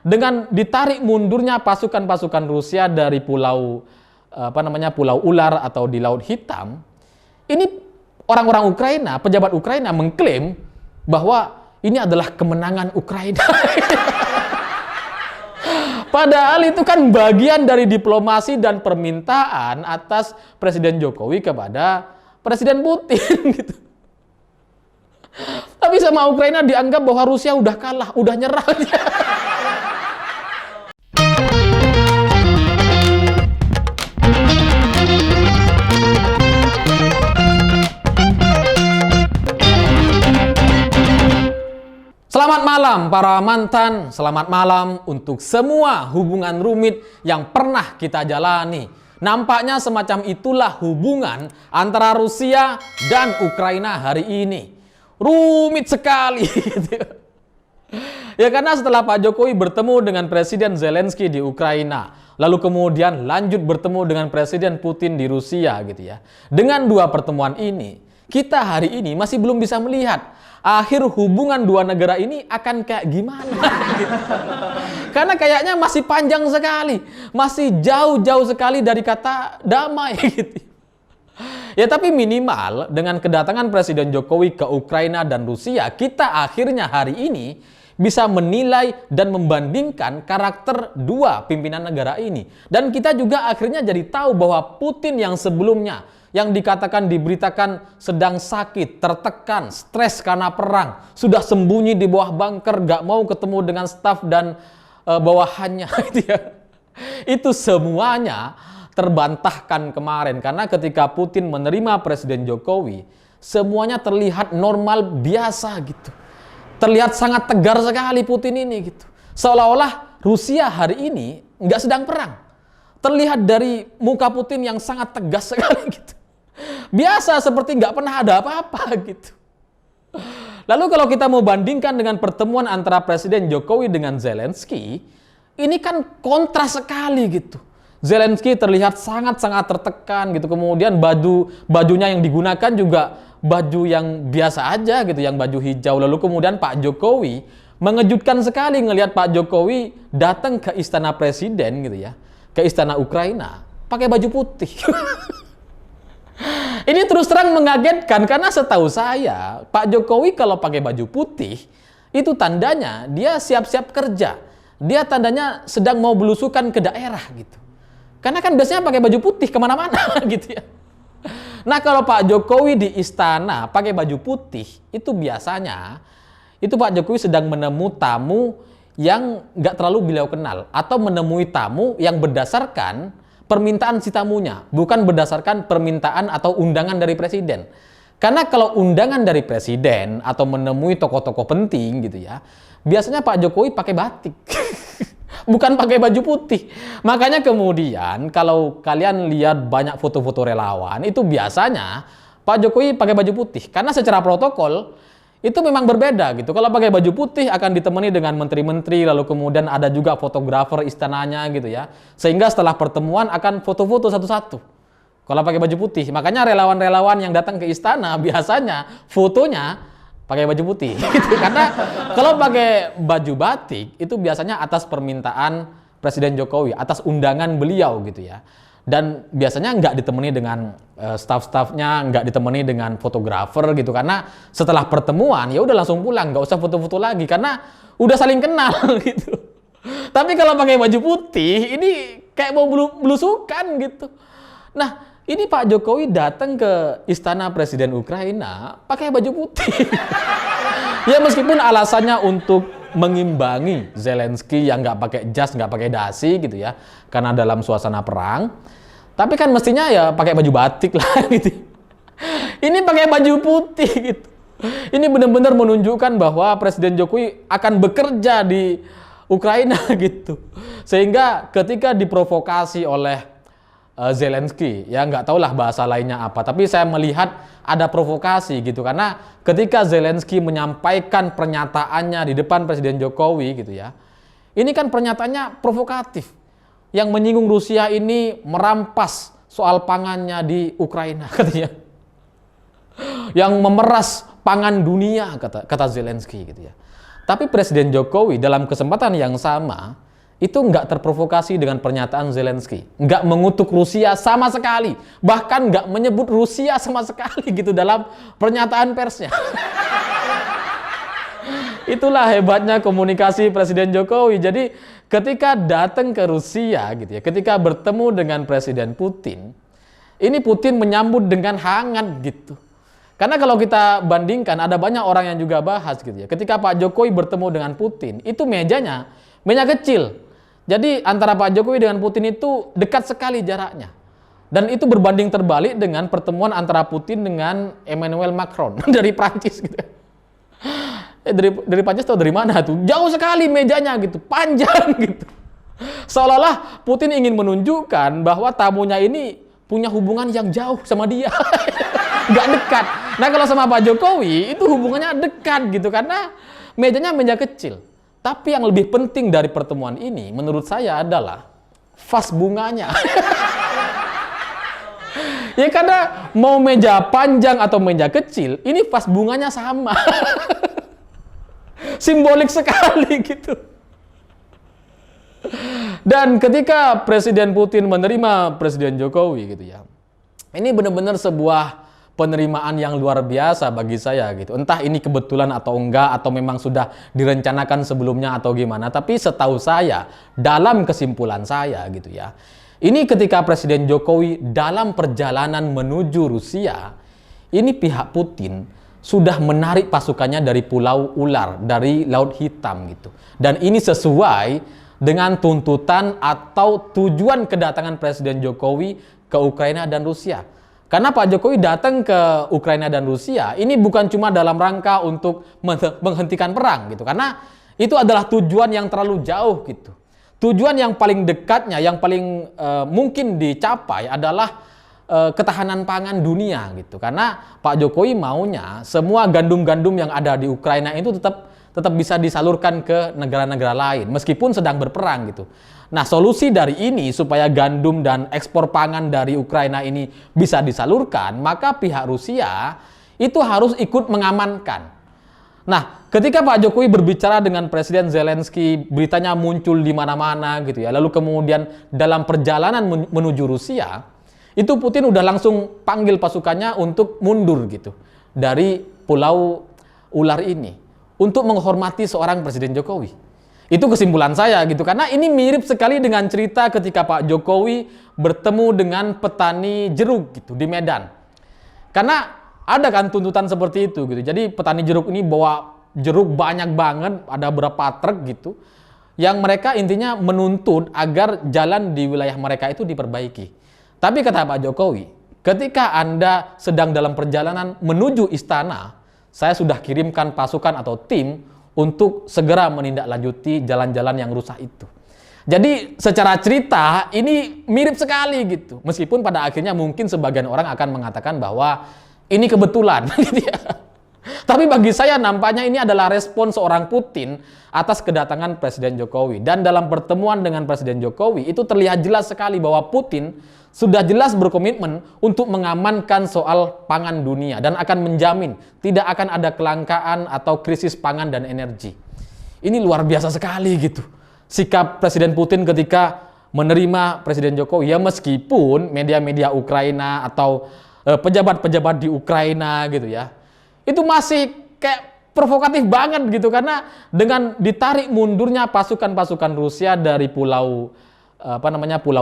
dengan ditarik mundurnya pasukan-pasukan Rusia dari pulau Pulau Ular atau di Laut Hitam, ini orang-orang Ukraina, pejabat Ukraina mengklaim bahwa ini adalah kemenangan Ukraina. Padahal itu kan bagian dari diplomasi dan permintaan atas Presiden Jokowi kepada Presiden Putin gitu. Tapi sama Ukraina dianggap bahwa Rusia udah kalah, udah nyerah. Selamat malam para mantan, selamat malam untuk semua hubungan rumit yang pernah kita jalani. Nampaknya semacam itulah hubungan antara Rusia dan Ukraina hari ini. Rumit sekali. Ya karena setelah Pak Jokowi bertemu dengan Presiden Zelensky di Ukraina, lalu kemudian lanjut bertemu dengan Presiden Putin di Rusia gitu ya. Dengan dua pertemuan ini, kita hari ini masih belum bisa melihat akhir hubungan dua negara ini akan kayak gimana gitu. Karena kayaknya masih panjang sekali, masih jauh-jauh sekali dari kata damai gitu. Ya tapi minimal dengan kedatangan Presiden Jokowi ke Ukraina dan Rusia, kita akhirnya hari ini bisa menilai dan membandingkan karakter dua pimpinan negara ini. Dan kita juga akhirnya jadi tahu bahwa Putin yang sebelumnya, yang dikatakan diberitakan sedang sakit, tertekan, stres karena perang, sudah sembunyi di bawah bunker, gak mau ketemu dengan staf dan bawahannya gitu ya. Itu semuanya terbantahkan kemarin karena ketika Putin menerima Presiden Jokowi, semuanya terlihat normal biasa gitu. Terlihat sangat tegar sekali Putin ini gitu. Seolah-olah Rusia hari ini nggak sedang perang. Terlihat dari muka Putin yang sangat tegas sekali gitu. Biasa seperti nggak pernah ada apa-apa gitu. Lalu kalau kita mau bandingkan dengan pertemuan antara Presiden Jokowi dengan Zelensky, ini kan kontras sekali gitu. Zelensky terlihat sangat-sangat tertekan gitu. Kemudian bajunya yang digunakan juga baju yang biasa aja gitu, yang baju hijau. Lalu kemudian Pak Jokowi mengejutkan sekali ngelihat Pak Jokowi datang ke istana presiden gitu ya, ke istana Ukraina pakai baju putih. Ini terus terang mengagetkan karena setahu saya Pak Jokowi kalau pakai baju putih itu tandanya dia siap-siap kerja. Dia tandanya sedang mau belusukan ke daerah gitu. Karena kan biasanya pakai baju putih kemana-mana gitu ya. Nah kalau Pak Jokowi di istana pakai baju putih, itu biasanya itu Pak Jokowi sedang menemui tamu yang nggak terlalu beliau kenal. Atau menemui tamu yang berdasarkan permintaan si tamunya, bukan berdasarkan permintaan atau undangan dari presiden. Karena kalau undangan dari presiden atau menemui tokoh-tokoh penting gitu ya, biasanya Pak Jokowi pakai batik. Bukan pakai baju putih. Makanya kemudian kalau kalian lihat banyak foto-foto relawan, itu biasanya Pak Jokowi pakai baju putih. Karena secara protokol itu memang berbeda gitu. Kalau pakai baju putih akan ditemani dengan menteri-menteri, lalu kemudian ada juga fotografer istananya gitu ya. Sehingga setelah pertemuan akan foto-foto satu-satu. Kalau pakai baju putih. Makanya relawan-relawan yang datang ke istana biasanya fotonya pakai baju putih gitu. Karena kalau pakai baju batik itu biasanya atas permintaan Presiden Jokowi, atas undangan beliau gitu ya. Dan biasanya nggak ditemani dengan staf-stafnya, nggak ditemani dengan fotografer gitu. Karena setelah pertemuan ya udah langsung pulang, nggak usah foto-foto lagi karena udah saling kenal gitu. Tapi kalau pakai baju putih ini kayak mau belusukan gitu. Nah, ini Pak Jokowi datang ke istana Presiden Ukraina pakai baju putih. Ya meskipun alasannya untuk mengimbangi Zelensky yang nggak pakai jas, nggak pakai dasi gitu ya, karena dalam suasana perang. Tapi kan mestinya ya pakai baju batik lah gitu. Ini pakai baju putih gitu. Ini benar-benar menunjukkan bahwa Presiden Jokowi akan bekerja di Ukraina gitu. Sehingga ketika diprovokasi oleh Zelensky, ya nggak tahulah bahasa lainnya apa, tapi saya melihat ada provokasi gitu karena ketika Zelensky menyampaikan pernyataannya di depan Presiden Jokowi gitu ya, ini kan pernyataannya provokatif yang menyinggung Rusia ini merampas soal pangannya di Ukraina katanya, yang memeras pangan dunia kata Zelensky gitu ya. Tapi Presiden Jokowi dalam kesempatan yang sama itu nggak terprovokasi dengan pernyataan Zelensky, nggak mengutuk Rusia sama sekali, bahkan nggak menyebut Rusia sama sekali gitu dalam pernyataan persnya. Itulah hebatnya komunikasi Presiden Jokowi. Jadi ketika datang ke Rusia gitu ya, ketika bertemu dengan Presiden Putin, ini Putin menyambut dengan hangat gitu. Karena kalau kita bandingkan, ada banyak orang yang juga bahas gitu ya. Ketika Pak Jokowi bertemu dengan Putin, itu meja kecil. Jadi antara Pak Jokowi dengan Putin itu dekat sekali jaraknya. Dan itu berbanding terbalik dengan pertemuan antara Putin dengan Emmanuel Macron dari Prancis gitu. Dari Prancis atau dari mana tuh? Jauh sekali mejanya gitu, panjang gitu. Seolah-olah Putin ingin menunjukkan bahwa tamunya ini punya hubungan yang jauh sama dia. Nggak dekat. Nah kalau sama Pak Jokowi itu hubungannya dekat gitu karena mejanya meja kecil. Tapi yang lebih penting dari pertemuan ini menurut saya adalah vas bunganya. Ya karena mau meja panjang atau meja kecil, ini vas bunganya sama. Simbolik sekali gitu. Dan ketika Presiden Putin menerima Presiden Jokowi gitu ya, ini benar-benar sebuah penerimaan yang luar biasa bagi saya gitu. Entah ini kebetulan atau enggak, atau memang sudah direncanakan sebelumnya atau gimana. Tapi setahu saya, dalam kesimpulan saya gitu ya, ini ketika Presiden Jokowi dalam perjalanan menuju Rusia, ini pihak Putin sudah menarik pasukannya dari Pulau Ular, dari Laut Hitam gitu. Dan ini sesuai dengan tuntutan atau tujuan kedatangan Presiden Jokowi ke Ukraina dan Rusia. Karena Pak Jokowi datang ke Ukraina dan Rusia, ini bukan cuma dalam rangka untuk menghentikan perang gitu. Karena itu adalah tujuan yang terlalu jauh gitu. Tujuan yang paling dekatnya, yang paling mungkin dicapai adalah ketahanan pangan dunia gitu. Karena Pak Jokowi maunya semua gandum-gandum yang ada di Ukraina itu tetap bisa disalurkan ke negara-negara lain meskipun sedang berperang gitu. Nah, solusi dari ini supaya gandum dan ekspor pangan dari Ukraina ini bisa disalurkan, maka pihak Rusia itu harus ikut mengamankan. Nah, ketika Pak Jokowi berbicara dengan Presiden Zelensky, beritanya muncul di mana-mana gitu ya. Lalu kemudian dalam perjalanan menuju Rusia, itu Putin udah langsung panggil pasukannya untuk mundur gitu dari Pulau Ular ini untuk menghormati seorang Presiden Jokowi. Itu kesimpulan saya gitu, karena ini mirip sekali dengan cerita ketika Pak Jokowi bertemu dengan petani jeruk gitu di Medan. Karena ada kan tuntutan seperti itu gitu. Jadi petani jeruk ini bawa jeruk banyak banget, ada berapa truk gitu. Yang mereka intinya menuntut agar jalan di wilayah mereka itu diperbaiki. Tapi kata Pak Jokowi, ketika Anda sedang dalam perjalanan menuju istana, saya sudah kirimkan pasukan atau tim untuk segera menindaklanjuti jalan-jalan yang rusak itu. Jadi secara cerita ini mirip sekali gitu. Meskipun pada akhirnya mungkin sebagian orang akan mengatakan bahwa ini kebetulan gitu ya. Tapi bagi saya nampaknya ini adalah respon seorang Putin atas kedatangan Presiden Jokowi. Dan dalam pertemuan dengan Presiden Jokowi itu terlihat jelas sekali bahwa Putin sudah jelas berkomitmen untuk mengamankan soal pangan dunia dan akan menjamin tidak akan ada kelangkaan atau krisis pangan dan energi. Ini luar biasa sekali gitu. Sikap Presiden Putin ketika menerima Presiden Jokowi, ya meskipun media-media Ukraina atau pejabat-pejabat di Ukraina gitu ya, itu masih kayak provokatif banget gitu, karena dengan ditarik mundurnya pasukan-pasukan Rusia dari Pulau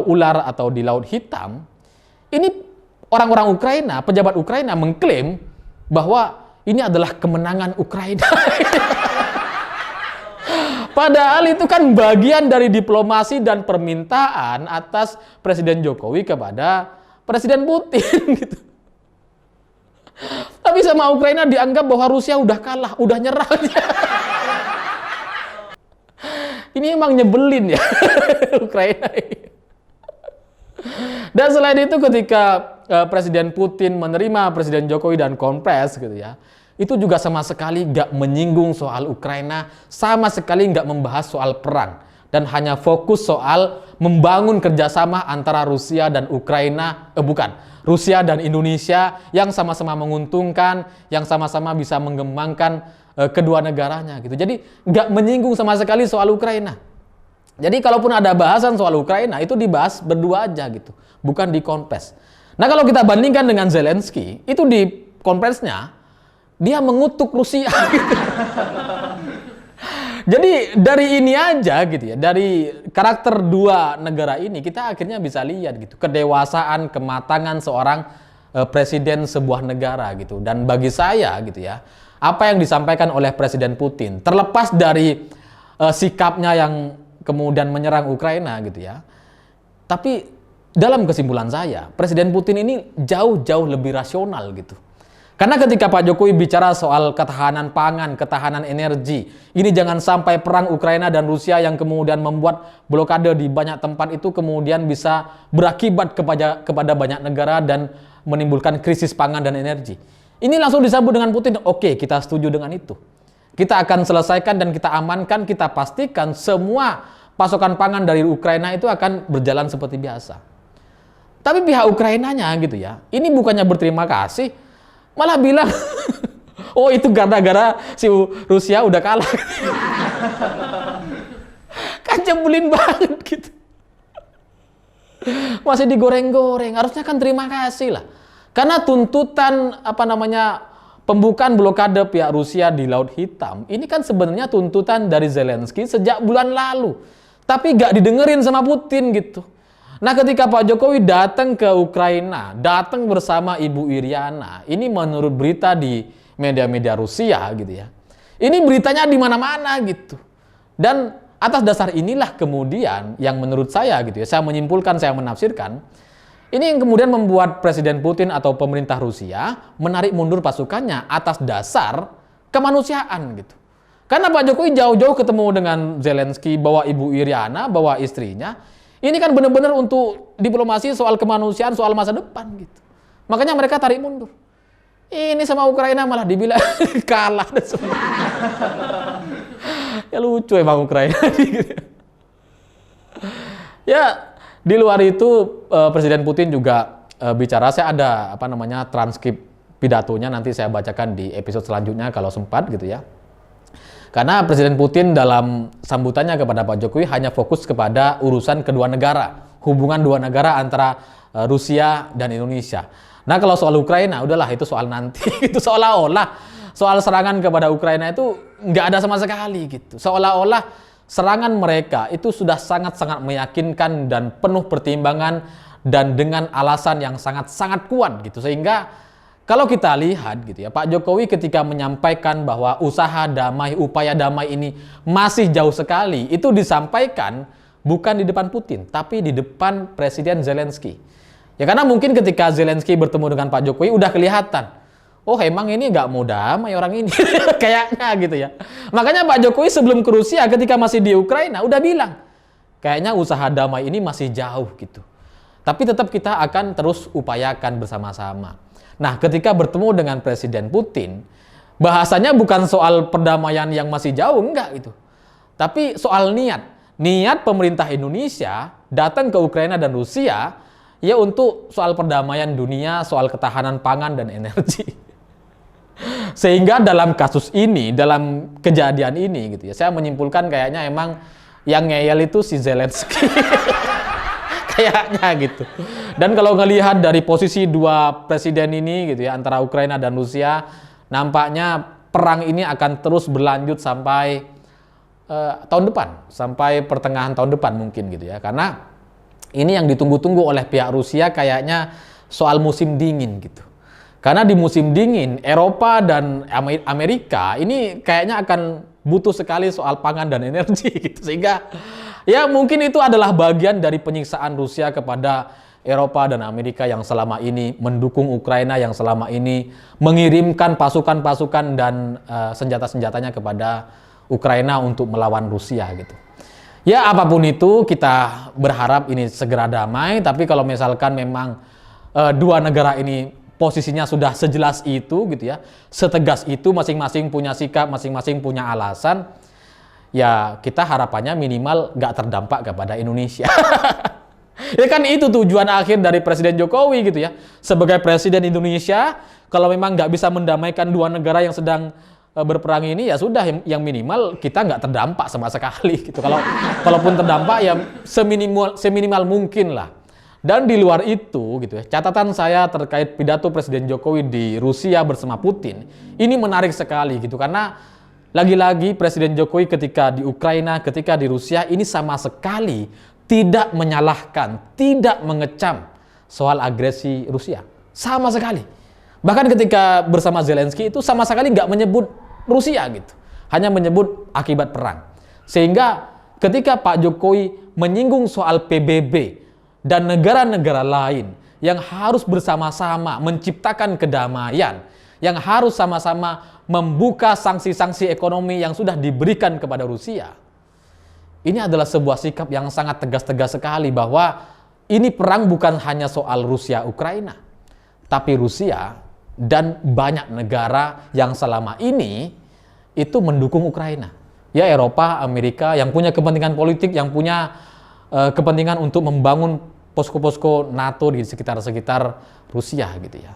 Ular atau di Laut Hitam, ini orang-orang Ukraina, pejabat Ukraina mengklaim bahwa ini adalah kemenangan Ukraina. Padahal itu kan bagian dari diplomasi dan permintaan atas Presiden Jokowi kepada Presiden Putin gitu. Tapi sama Ukraina dianggap bahwa Rusia udah kalah, udah nyerah. Ini emang nyebelin ya Ukraina ini. Dan selain itu ketika Presiden Putin menerima Presiden Jokowi dan Konpres gitu ya, itu juga sama sekali nggak menyinggung soal Ukraina, sama sekali nggak membahas soal perang, dan hanya fokus soal membangun kerjasama antara Rusia dan Ukraina, Rusia dan Indonesia yang sama-sama menguntungkan, yang sama-sama bisa mengembangkan kedua negaranya gitu. Jadi nggak menyinggung sama sekali soal Ukraina. Jadi kalaupun ada bahasan soal Ukraina itu dibahas berdua aja gitu, bukan di konfes. Nah kalau kita bandingkan dengan Zelensky, itu di konferensinya dia mengutuk Rusia gitu. Jadi dari ini aja gitu ya, dari karakter dua negara ini kita akhirnya bisa lihat gitu kedewasaan, kematangan seorang presiden sebuah negara gitu. Dan bagi saya gitu ya, apa yang disampaikan oleh Presiden Putin terlepas dari sikapnya yang kemudian menyerang Ukraina gitu ya. Tapi dalam kesimpulan saya, Presiden Putin ini jauh-jauh lebih rasional gitu. Karena ketika Pak Jokowi bicara soal ketahanan pangan, ketahanan energi, ini jangan sampai perang Ukraina dan Rusia yang kemudian membuat blokade di banyak tempat itu kemudian bisa berakibat kepada banyak negara dan menimbulkan krisis pangan dan energi. Ini langsung disambut dengan Putin, oke, kita setuju dengan itu. Kita akan selesaikan dan kita amankan, kita pastikan semua pasokan pangan dari Ukraina itu akan berjalan seperti biasa. Tapi pihak Ukrainanya gitu ya, ini bukannya berterima kasih, malah bilang, oh itu gara-gara si Rusia udah kalah. Kan nyebelin banget gitu. Masih digoreng-goreng, harusnya kan terima kasih lah. Karena tuntutan pembukaan blokade pihak Rusia di Laut Hitam, ini kan sebenarnya tuntutan dari Zelensky sejak bulan lalu. Tapi gak didengerin sama Putin gitu. Nah ketika Pak Jokowi datang ke Ukraina, datang bersama Ibu Iriana, ini menurut berita di media-media Rusia gitu ya. Ini beritanya di mana-mana gitu. Dan atas dasar inilah kemudian yang menurut saya gitu ya, saya menyimpulkan, saya menafsirkan, ini yang kemudian membuat Presiden Putin atau pemerintah Rusia menarik mundur pasukannya atas dasar kemanusiaan gitu. Karena Pak Jokowi jauh-jauh ketemu dengan Zelensky, bawa Ibu Iriana, bawa istrinya. Ini kan benar-benar untuk diplomasi soal kemanusiaan, soal masa depan gitu. Makanya mereka tarik mundur. Ini sama Ukraina malah dibilang kalah dan semua. Ya lucu emang Ukraina. Ya di luar itu Presiden Putin juga bicara. Saya ada transkrip pidatonya, nanti saya bacakan di episode selanjutnya kalau sempat gitu ya. Karena Presiden Putin dalam sambutannya kepada Pak Jokowi hanya fokus kepada urusan kedua negara, hubungan dua negara antara Rusia dan Indonesia. Nah kalau soal Ukraina, udahlah itu soal nanti. Itu seolah-olah soal serangan kepada Ukraina itu nggak ada sama sekali gitu. Seolah-olah serangan mereka itu sudah sangat-sangat meyakinkan dan penuh pertimbangan dan dengan alasan yang sangat-sangat kuat gitu. Sehingga kalau kita lihat gitu ya, Pak Jokowi ketika menyampaikan bahwa usaha damai, upaya damai ini masih jauh sekali, itu disampaikan bukan di depan Putin, tapi di depan Presiden Zelensky. Ya karena mungkin ketika Zelensky bertemu dengan Pak Jokowi udah kelihatan, oh emang ini nggak mau damai orang ini, kayaknya gitu ya. Makanya Pak Jokowi sebelum ke Rusia ketika masih di Ukraina udah bilang, kayaknya usaha damai ini masih jauh gitu. Tapi tetap kita akan terus upayakan bersama-sama. Nah, ketika bertemu dengan Presiden Putin, bahasanya bukan soal perdamaian yang masih jauh, enggak gitu. Tapi soal niat. Niat pemerintah Indonesia datang ke Ukraina dan Rusia ya untuk soal perdamaian dunia, soal ketahanan pangan dan energi. Sehingga dalam kasus ini, dalam kejadian ini gitu ya, saya menyimpulkan kayaknya emang yang ngeyel itu si Zelensky. Kayaknya gitu. Dan kalau ngelihat dari posisi dua presiden ini gitu ya, antara Ukraina dan Rusia, nampaknya perang ini akan terus berlanjut sampai tahun depan, sampai pertengahan tahun depan mungkin gitu ya. Karena ini yang ditunggu-tunggu oleh pihak Rusia kayaknya soal musim dingin gitu. Karena di musim dingin Eropa dan Amerika ini kayaknya akan butuh sekali soal pangan dan energi gitu. Sehingga ya mungkin itu adalah bagian dari penyiksaan Rusia kepada Eropa dan Amerika yang selama ini mendukung Ukraina, yang selama ini mengirimkan pasukan-pasukan dan senjata-senjatanya kepada Ukraina untuk melawan Rusia gitu. Ya apapun itu kita berharap ini segera damai, tapi kalau misalkan memang dua negara ini posisinya sudah sejelas itu gitu ya, setegas itu, masing-masing punya sikap, masing-masing punya alasan, ya kita harapannya minimal nggak terdampak kepada Indonesia. Ya kan itu tujuan akhir dari Presiden Jokowi gitu ya. Sebagai Presiden Indonesia, kalau memang nggak bisa mendamaikan dua negara yang sedang berperang ini, ya sudah, yang minimal kita nggak terdampak sama sekali gitu. Kalaupun terdampak ya seminimal mungkin lah. Dan di luar itu gitu ya, catatan saya terkait pidato Presiden Jokowi di Rusia bersama Putin ini menarik sekali gitu, karena lagi-lagi Presiden Jokowi ketika di Ukraina, ketika di Rusia ini sama sekali tidak menyalahkan, tidak mengecam soal agresi Rusia, sama sekali. Bahkan ketika bersama Zelensky itu sama sekali nggak menyebut Rusia gitu, hanya menyebut akibat perang. Sehingga ketika Pak Jokowi menyinggung soal PBB dan negara-negara lain yang harus bersama-sama menciptakan kedamaian, yang harus sama-sama membuka sanksi-sanksi ekonomi yang sudah diberikan kepada Rusia, ini adalah sebuah sikap yang sangat tegas-tegas sekali bahwa ini perang bukan hanya soal Rusia-Ukraina, tapi Rusia dan banyak negara yang selama ini itu mendukung Ukraina. Ya, Eropa, Amerika yang punya kepentingan politik, yang punya kepentingan untuk membangun posko-posko NATO di sekitar Rusia gitu ya.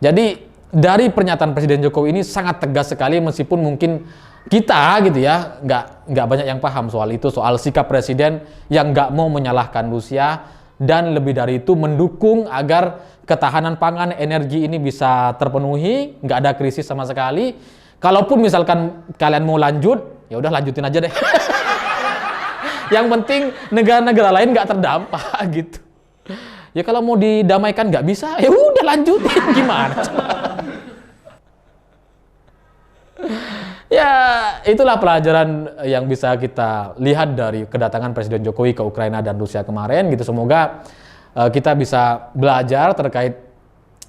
Jadi dari pernyataan Presiden Jokowi ini sangat tegas sekali, meskipun mungkin kita gitu ya nggak banyak yang paham soal itu, soal sikap Presiden yang nggak mau menyalahkan Rusia dan lebih dari itu mendukung agar ketahanan pangan energi ini bisa terpenuhi, nggak ada krisis sama sekali. Kalaupun misalkan kalian mau lanjut, ya udah lanjutin aja deh. Yang penting negara-negara lain nggak terdampak gitu. Ya kalau mau didamaikan nggak bisa, ya udah lanjutin, gimana? Ya itulah pelajaran yang bisa kita lihat dari kedatangan Presiden Jokowi ke Ukraina dan Rusia kemarin gitu. Semoga kita bisa belajar terkait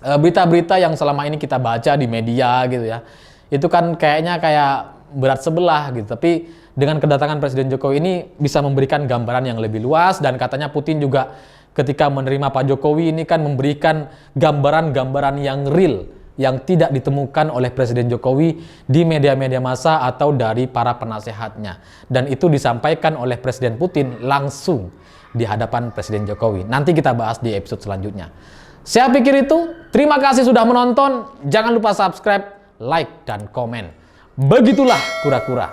berita-berita yang selama ini kita baca di media gitu ya. Itu kan kayaknya kayak berat sebelah gitu, tapi dengan kedatangan Presiden Jokowi ini bisa memberikan gambaran yang lebih luas. Dan katanya Putin juga ketika menerima Pak Jokowi ini kan memberikan gambaran-gambaran yang real, yang tidak ditemukan oleh Presiden Jokowi di media-media massa atau dari para penasehatnya. Dan itu disampaikan oleh Presiden Putin langsung di hadapan Presiden Jokowi. Nanti kita bahas di episode selanjutnya. Saya pikir itu. Terima kasih sudah menonton. Jangan lupa subscribe, like, dan komen. Begitulah kura-kura.